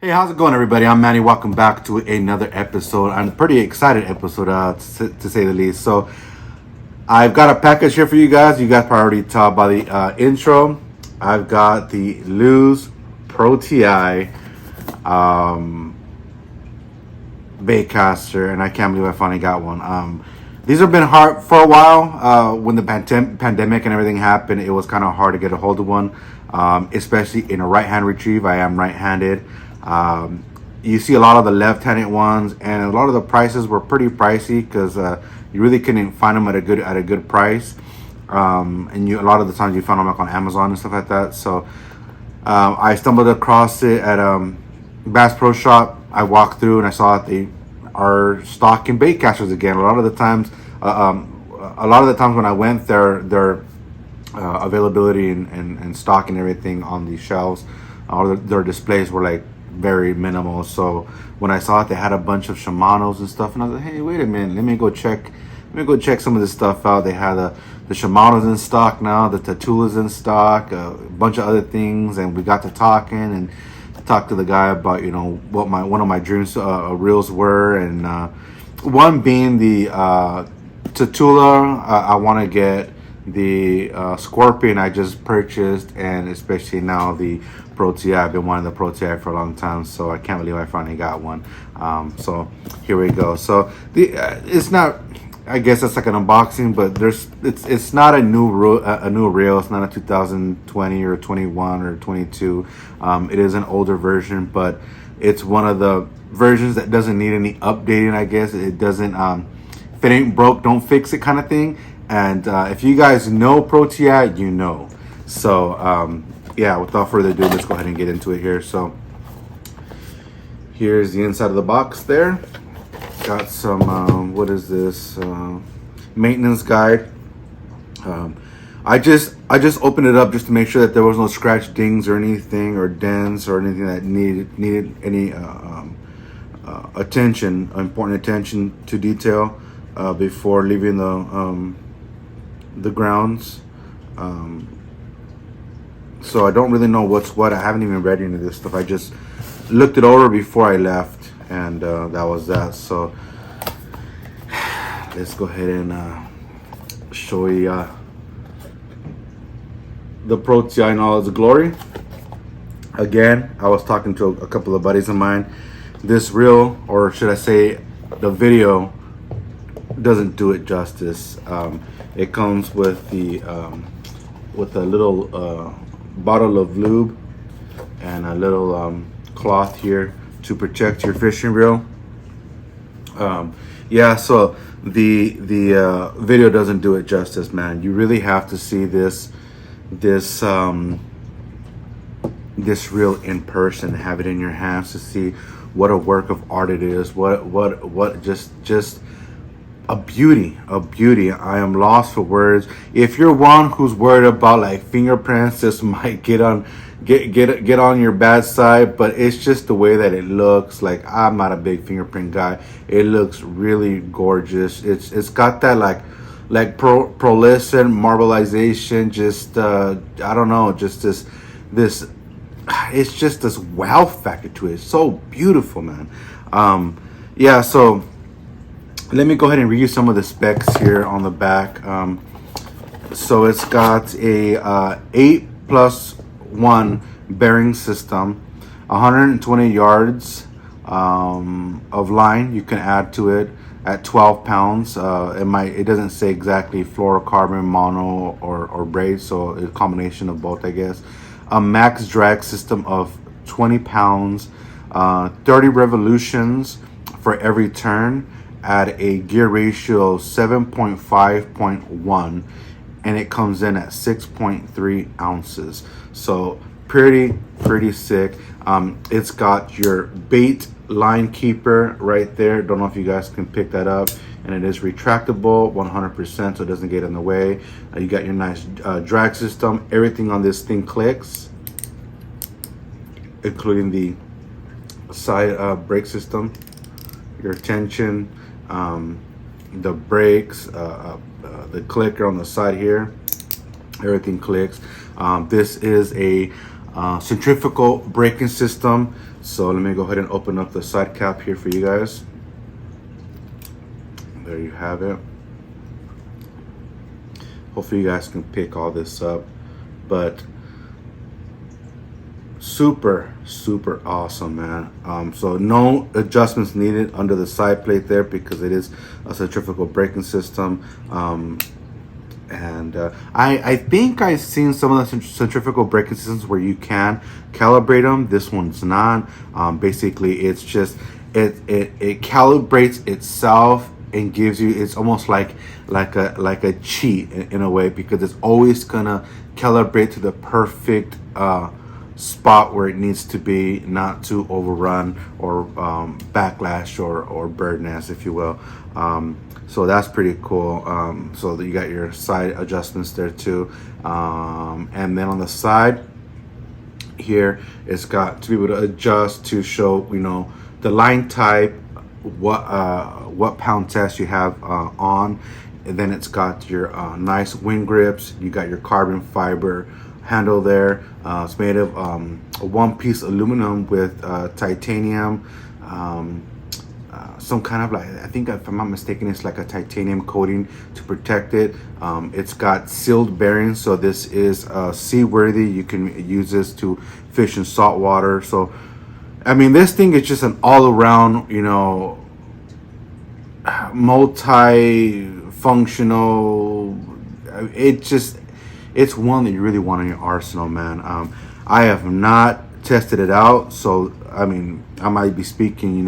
Hey, how's it going, everybody? I'm Manny. Welcome back to another episode. I'm pretty excited episode, to say the least. So, I've got a package here for you guys. You guys probably already tell by the intro. I've got the Lose Pro TI baitcaster, and I can't believe I finally got one. These have been hard for a while. When the pandemic and everything happened, it was kind of hard to get a hold of one, especially in a right-hand retrieve. I am right-handed. You see a lot of the left-handed ones, and a lot of the prices were pretty pricey because you really couldn't find them at a good price. And a lot of the times you found them like on Amazon and stuff like that. So I stumbled across it at Bass Pro Shop. I walked through and I saw that they are stocking bait casters again. A lot of the times when I went there, their availability and stock and everything on the shelves, or their displays were like very minimal. So when I saw it, they had a bunch of Shimano's and stuff, and I was like, hey, wait a minute, let me go check some of this stuff out. They had the Shimano's in stock now, the Tatula's in stock, a bunch of other things, and we got to talking and talked to the guy about what one of my dreams reels were, and one being the Tatula. I want to get the Scorpion I just purchased, and especially now the Pro TI. I've been wanting the Pro TI for a long time, so I can't believe I finally got one. So here we go. So it's not, I guess it's like an unboxing, but it's not a new reel. It's not a 2020 or 21 or 22. It is an older version, but it's one of the versions that doesn't need any updating. I guess it doesn't. If it ain't broke, don't fix it kind of thing. And if you guys know Pro TI, you know. So yeah, without further ado, let's go ahead and get into it here. So here's the inside of the box there. Got some, what is this? Maintenance guide. I just opened it up just to make sure that there was no scratch dings or anything, or dents or anything that needed any important attention to detail before leaving the grounds. So I don't really know what's what. I haven't even read any of this stuff. I just looked it over before I left, and that was that. So let's go ahead and show you the Pro TI in all its glory. Again, I was talking to a couple of buddies of mine. This reel, or should I say the video, doesn't do it justice. It comes with with a little bottle of lube and a little cloth here to protect your fishing reel. Yeah, so the video doesn't do it justice, man. You really have to see this reel in person, have it in your hands to see what a work of art it is. What just a beauty. I am lost for words. If you're one who's worried about like fingerprints, this might get on your bad side, but it's just the way that it looks. Like, I'm not a big fingerprint guy. It looks really gorgeous. It's got that like pearlescent marbleization, just I don't know, just this it's just this wow factor to it. It's so beautiful, man. Yeah, so let me go ahead and read you some of the specs here on the back. So it's got a 8+1 bearing system, 120 yards of line you can add to it at 12 pounds. It doesn't say exactly fluorocarbon, mono, or braid, so a combination of both, I guess. A max drag system of 20 pounds, 30 revolutions for every turn, at a gear ratio of 7.5.1, and it comes in at 6.3 ounces. So pretty sick. It's got your bait line keeper right there. Don't know if you guys can pick that up, and it is retractable 100%, so it doesn't get in the way. You got your nice drag system. Everything on this thing clicks, including the side brake system, your tension, the brakes, the clicker on the side here. Everything clicks. This is a centrifugal braking system. So let me go ahead and open up the side cap here for you guys. There you have it. Hopefully you guys can pick all this up, but super awesome, man. So no adjustments needed under the side plate there because it is a centrifugal braking system. And I think I've seen some of the centrifugal braking systems where you can calibrate them. This one's not. Basically, it's just it calibrates itself and gives you. It's almost like a cheat in a way, because it's always gonna calibrate to the perfect spot where it needs to be, not to overrun or backlash or bird nest, if you will. So that's pretty cool. So that you got your side adjustments there too. And then on the side here, it's got to be able to adjust to show, the line type, what pound test you have on. And then it's got your nice wing grips. You got your carbon fiber handle there. It's made of a one-piece aluminum with titanium. Some kind of, like, I think if I'm not mistaken, it's like a titanium coating to protect it. It's got sealed bearings, so this is seaworthy. You can use this to fish in salt water. So, I mean, this thing is just an all-around, multi-functional. It's one that you really want in your arsenal, man. I have not tested it out, so I mean, I might be speaking,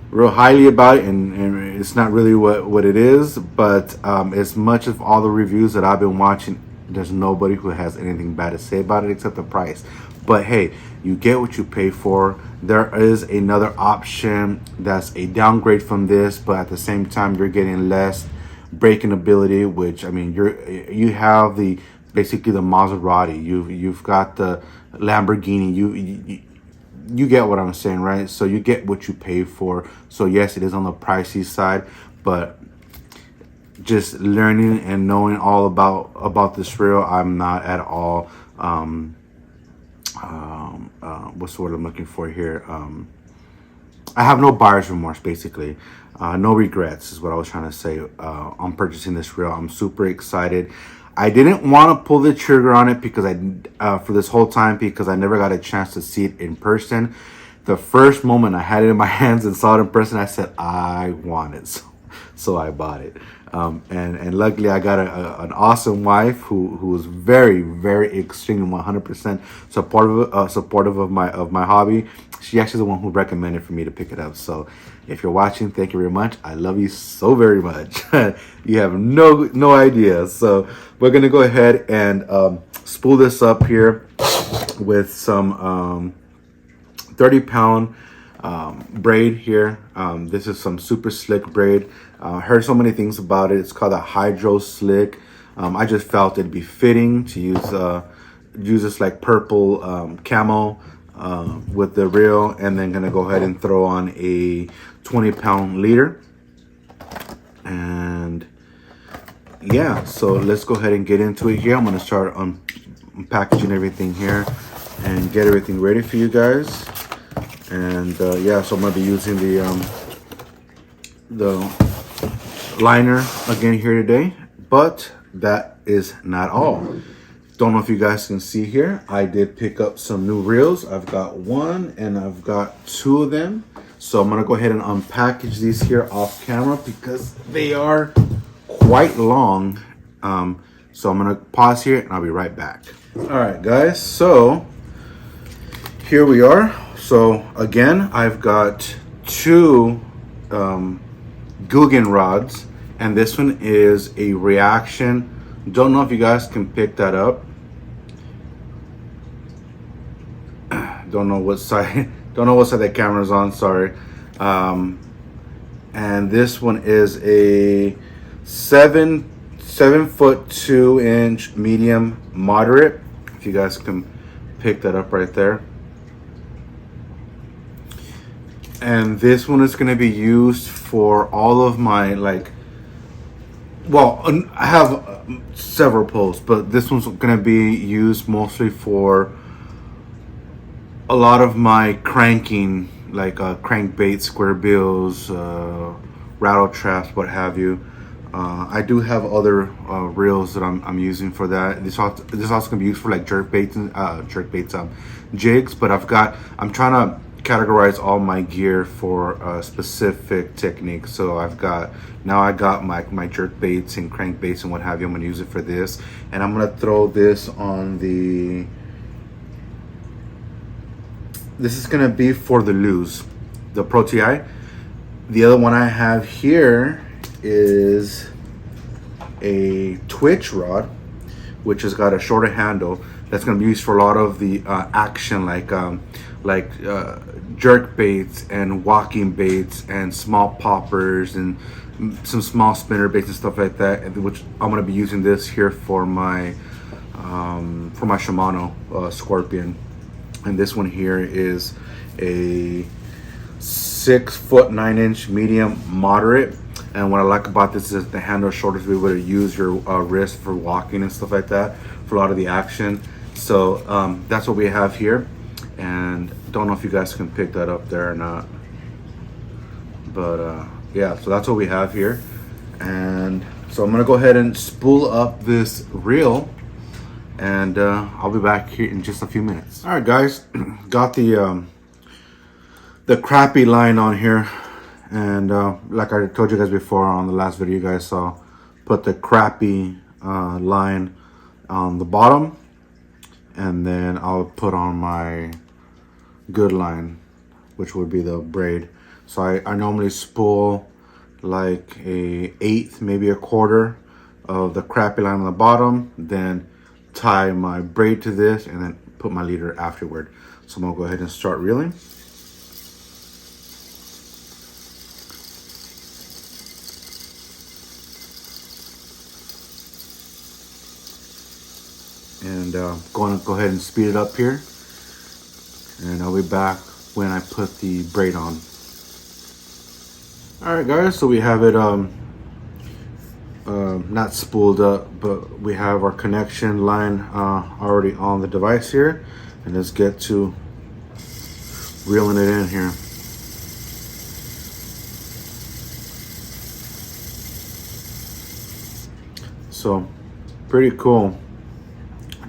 real highly about it, and it's not really what it is. But as much of all the reviews that I've been watching, there's nobody who has anything bad to say about it except the price. But hey, you get what you pay for. There is another option that's a downgrade from this, but at the same time you're getting less braking ability, which, I mean, you have basically the Maserati, you've got the Lamborghini, you get what I'm saying, right? So you get what you pay for. So yes, it is on the pricey side, but just learning and knowing all about this reel, I'm not at all what's the word I'm looking for here? I have no buyer's remorse, basically. No regrets is what I was trying to say on purchasing this reel. I'm super excited. I didn't want to pull the trigger on it because for this whole time, because I never got a chance to see it in person. The first moment I had it in my hands and saw it in person, I said, I want it. So I bought it. And luckily I got an awesome wife who was very, very extremely 100% supportive of my hobby. She actually is the one who recommended for me to pick it up. So if you're watching, thank you very much. I love you so very much. You have no idea. So we're gonna go ahead and spool this up here with some 30-pound braid here. This is some super slick braid. Heard so many things about it. It's called a Hydro Slick. I just felt it'd be fitting to use this like purple camo with the reel, and then gonna go ahead and throw on a 20-pound leader. And yeah, so let's go ahead and get into it here. I'm gonna start unpackaging everything here and get everything ready for you guys. And yeah, so I'm gonna be using the liner again here today, but that is not all. Don't know if you guys can see here, I did pick up some new reels. I've got one and I've got two of them. So I'm gonna go ahead and unpackage these here off camera because they are quite long. So I'm gonna pause here and I'll be right back. All right, guys, so here we are. So again, I've got two Guggen rods, and this one is a reaction. Don't know if you guys can pick that up. Don't know what side that camera's on, sorry. And this one is a 7'2" medium moderate. If you guys can pick that up right there. And this one is going to be used for all of my, like, well, I have several posts, but this one's going to be used mostly for a lot of my cranking, like crankbaits, square bills, rattle traps, what have you. I do have other reels that I'm using for that. This also can be used for like jerk baits and jigs. But I'm trying to categorize all my gear for a specific technique. So I got my jerk baits and crankbaits and what have you. I'm gonna use it for this, and I'm gonna throw this on the. This is gonna be for the Luz, the Pro TI. The other one I have here is a Twitch rod, which has got a shorter handle. That's going to be used for a lot of the action, like jerk baits and walking baits and small poppers and some small spinner baits and stuff like that. And which I'm going to be using this here for my Shimano Scorpion. And this one here is a 6 foot 9 inch medium moderate. And what I like about this is the handle is shorter to be able to use your wrist for walking and stuff like that for a lot of the action. So that's what we have here, and don't know if you guys can pick that up there or not, but yeah, so that's what we have here. And so I'm gonna go ahead and spool up this reel, and I'll be back here in just a few minutes. All right, guys, got the crappy line on here. And like I told you guys before on the last video you guys saw, put the crappy line on the bottom, and then I'll put on my good line, which would be the braid. So I normally spool like a eighth, maybe a quarter of the crappy line on the bottom, then tie my braid to this, and then put my leader afterward. So I'm gonna go ahead and start reeling. And going to go ahead and speed it up here, and I'll be back when I put the braid on. All right, guys, so we have it not spooled up, but we have our connection line already on the device here, and let's get to reeling it in here. So pretty cool.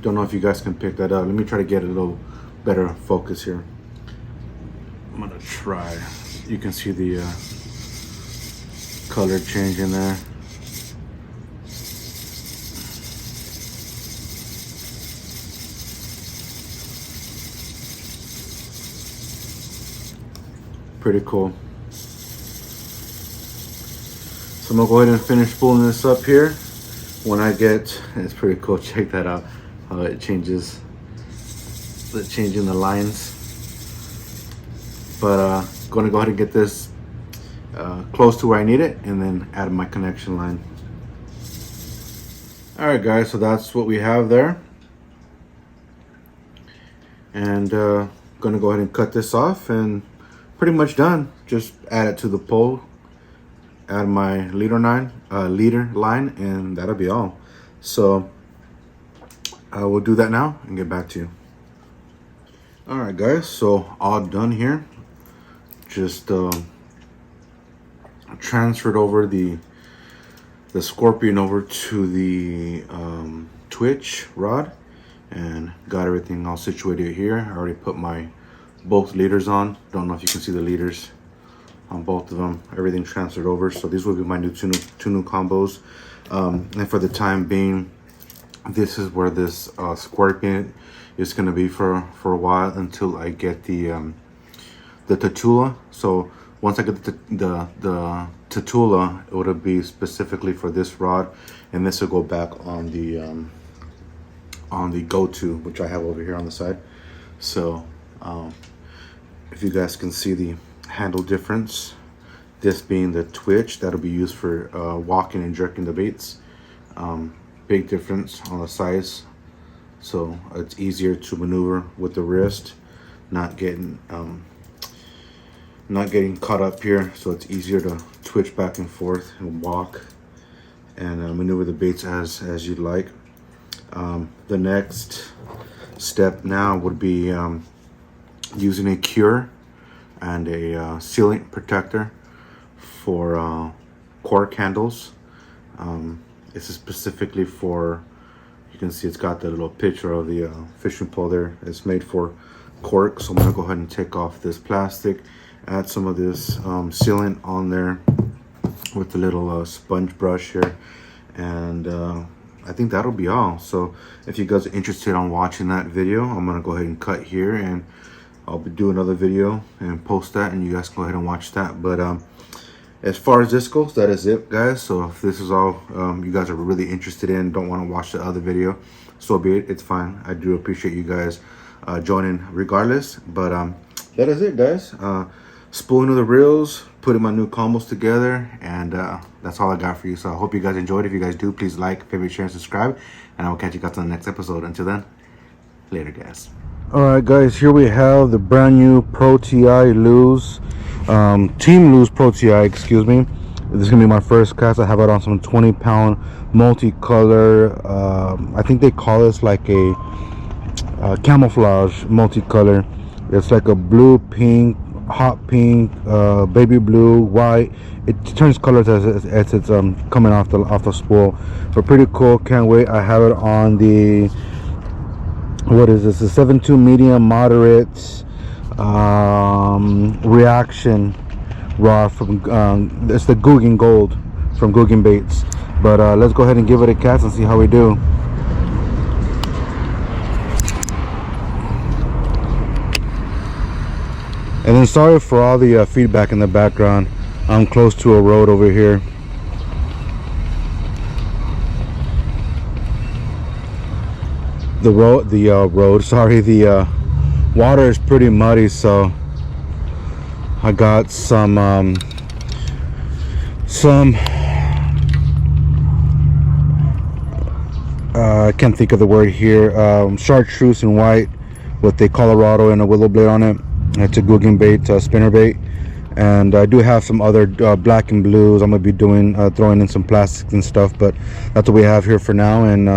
Don't know if you guys can pick that up. Let me try to get a little better focus here. I'm gonna try. You can see the color change in there. Pretty cool. So I'm gonna go ahead and finish spooling this up here. When I get, it's pretty cool. Check that out. It changes, changing the lines. But going to go ahead and get this close to where I need it, and then add my connection line. All right, guys, so that's what we have there. And going to go ahead and cut this off, and pretty much done. Just add it to the pole, add my leader line, and that'll be all. So I will do that now and get back to you. All right, guys, so all done here. Just transferred over the Scorpion over to the Twitch rod, and got everything all situated here. I already put my both leaders on. Don't know if you can see the leaders on both of them. Everything transferred over. So these will be my two new combos. And for the time being, this is where this Scorpion is going to be for a while, until I get the Tatula. So once I get the Tatula, it would be specifically for this rod, and this will go back on the go-to, which I have over here on the side. So if you guys can see the handle difference, this being the Twitch, that'll be used for walking and jerking the baits. Big difference on the size, so it's easier to maneuver with the wrist, not getting caught up here. So it's easier to twitch back and forth and walk and maneuver the baits as you'd like. The next step now would be using a cure and a sealant protector for cork handles. This is specifically for, you can see it's got the little picture of the fishing pole there. It's made for cork. So I'm gonna go ahead and take off this plastic, add some of this sealant on there with the little sponge brush here, and I think that'll be all. So if you guys are interested on watching that video, I'm gonna go ahead and cut here, and I'll be doing another video and post that, and you guys go ahead and watch that. But as far as this goes, that is it, guys. So if this is all you guys are really interested in, don't want to watch the other video, so be it. It's fine. I do appreciate you guys joining regardless. But that is it, guys. Spooling of the reels, putting my new combos together, and that's all I got for you. So I hope you guys enjoyed. If you guys do, please like, favorite, share, and subscribe, and I will catch you guys on the next episode. Until then, later, guys. All right, guys, here we have the brand new Pro TI Lose, Team Lose Pro TI, excuse me. This is gonna be my first cast. I have it on some 20-pound multicolor. I think they call this like a camouflage multicolor. It's like a blue, pink, hot pink, baby blue, white. It turns colors as it's coming off the spool. But pretty cool. Can't wait. I have it on the, what is this, a 7.2 medium moderate reaction rod from it's the Guggen Gold from Guggen Baits. But let's go ahead and give it a cast and see how we do. And then sorry for all the feedback in the background. I'm close to a road over here. The water is pretty muddy, so I got some I can't think of the word here, chartreuse and white with a Colorado and a willow blade on it. It's a Guggen bait, spinner bait, and I do have some other black and blues. I'm gonna be doing throwing in some plastics and stuff, but that's what we have here for now, and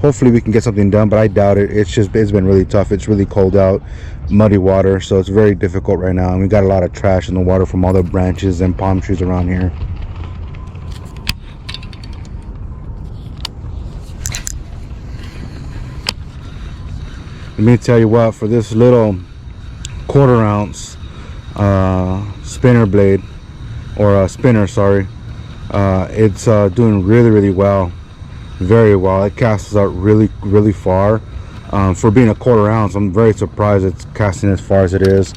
hopefully we can get something done, but I doubt it. It's been really tough. It's really cold out, muddy water, so it's very difficult right now, and we got a lot of trash in the water from all the branches and palm trees around here. Let me tell you what, for this little 1/4 ounce spinner blade, or spinner, sorry, it's doing really well, very well. It casts out really far. For being a 1/4 ounce, I'm very surprised it's casting as far as it is.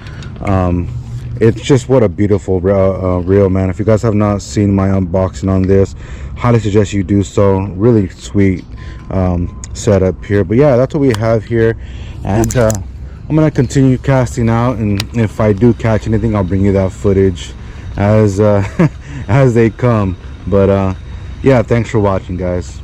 It's just, what a beautiful reel, man. If you guys have not seen my unboxing on this, highly suggest you do so. Really sweet setup here. But yeah, that's what we have here, and I'm gonna continue casting out, and if I do catch anything, I'll bring you that footage as as they come. But yeah, thanks for watching, guys.